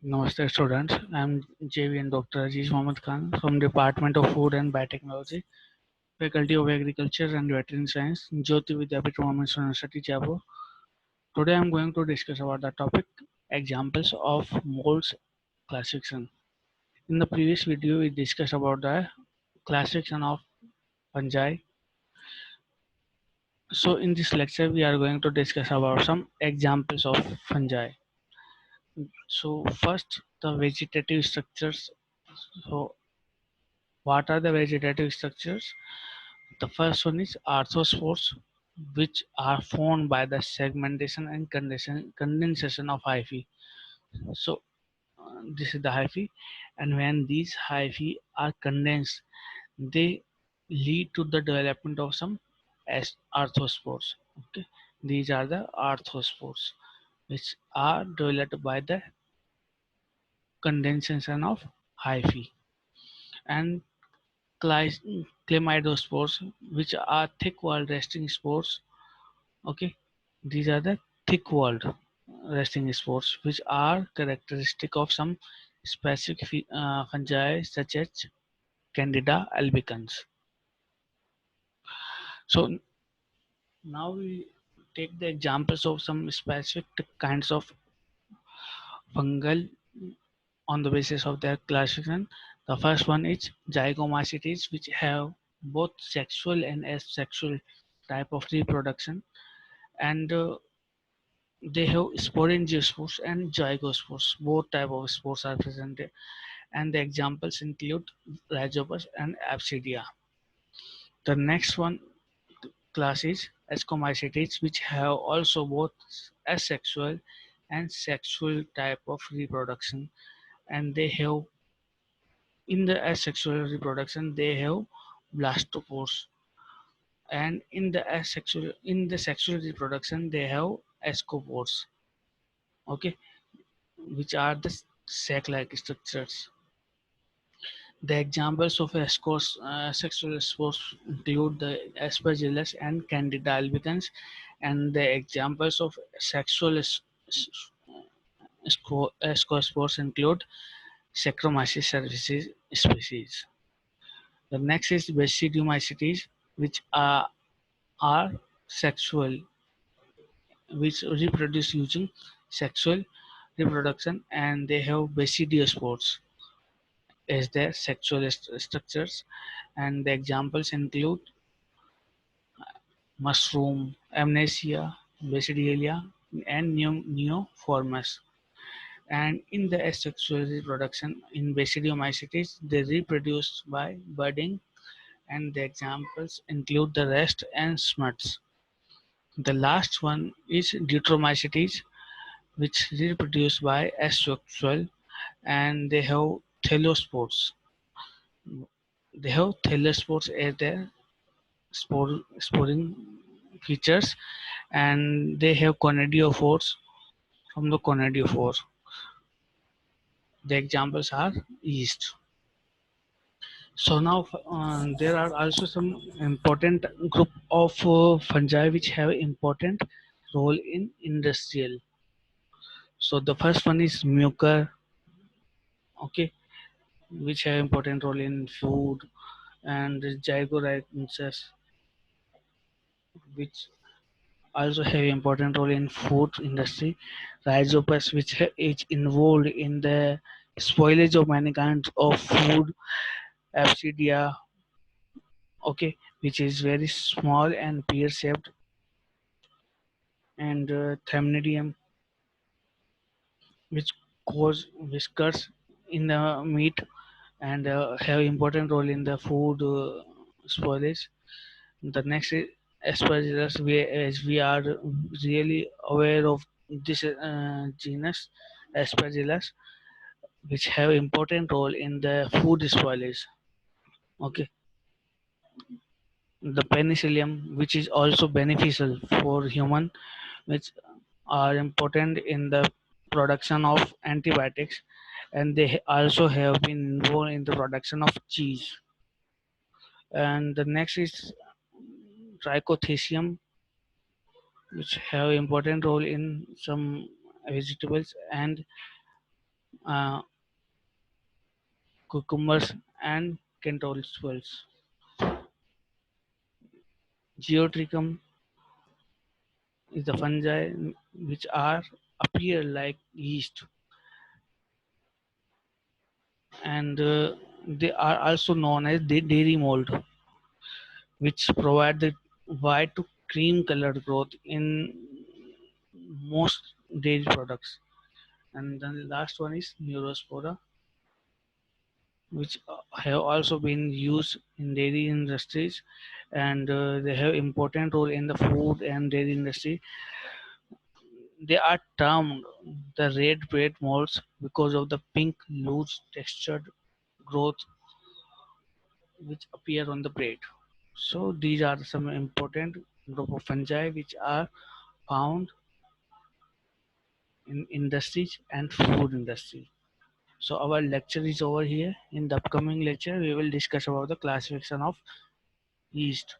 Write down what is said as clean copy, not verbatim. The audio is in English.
Namaste students, I am JVN Dr. Aziz Mohammed Khan from Department of Food and Biotechnology, Faculty of Agriculture and Veterinary Science, Jyoti Vidyapeeth Women's University, Jaipur. Today I am going to discuss about the topic examples of molds classification. In the previous video we discussed about the classification of fungi. So in this lecture we are going to discuss about some examples of fungi. So first the vegetative structures. So what are the vegetative structures? The first one is arthrospores, which are formed by the segmentation and condensation of hyphae. So this is the hyphae, and when these hyphae are condensed, they lead to the development of some arthrospores. Okay, these are the arthrospores, which are developed by the condensation of hyphae, and chlamydospores, which are thick-walled resting spores. Okay, these are the thick-walled resting spores, which are characteristic of some specific fungi such as Candida albicans. So now we take the examples of some specific kinds of fungal on the basis of their classification. The first one is zygomycetes, which have both sexual and asexual type of reproduction, and they have sporangiospores and zygospores. Both type of spores are present, and the examples include Rhizopus and Absidia. The next one class is Ascomycetes, which have also both asexual and sexual type of reproduction, and they have in the asexual reproduction they have blastopores, and in the sexual reproduction they have ascospores. Okay, which are the sac-like structures. The examples of sexual spores include the Aspergillus and Candida albicans, and the examples of sexual ascospores include Saccharomyces cerevisiae species. The next is Basidiomycetes, which are sexual, which reproduce using sexual reproduction, and they have basidiospores as their sexual structures, and the examples include mushroom, amnesia, basidialia, and neoformus. And in the asexual reproduction in Basidiomycetes, they reproduce by budding, and the examples include the rest and smuts. The last one is Deuteromycetes, which reproduce by asexual, and they have thellospores. They have thellospores as their sporing features, and they have conidiophores from the conidiophore. The examples are yeast. So now there are also some important group of fungi which have important role in industrial. So the first one is mucor, okay, which have important role in food, and Zygorhynchus, which also have important role in food industry. Rhizopus, which is involved in the spoilage of many kinds of food. Absidia, okay, which is very small and pear-shaped, and Thamnidium, which cause whiskers in the meat and have important role in the food spoilage. The next is Aspergillus, as we are really aware of this genus Aspergillus, which have important role in the food spoilage. Okay, the penicillium, which is also beneficial for human, which are important in the production of antibiotics, and they also have been involved in the production of cheese. And the next is Trichothecium, which have important role in some vegetables, and uh, cucumbers, and controls. Geotrichum is the fungi which are appear like yeast, and they are also known as the dairy mold, which provide the white to cream colored growth in most dairy products. And then the last one is Neurospora, which have also been used in dairy industries, and they have important role in the food and dairy industry. They are termed the red bread molds because of the pink loose textured growth which appear on the bread. So these are some important group of fungi which are found in industries and food industry. So our lecture is over here. In the upcoming lecture, we will discuss about the classification of yeast.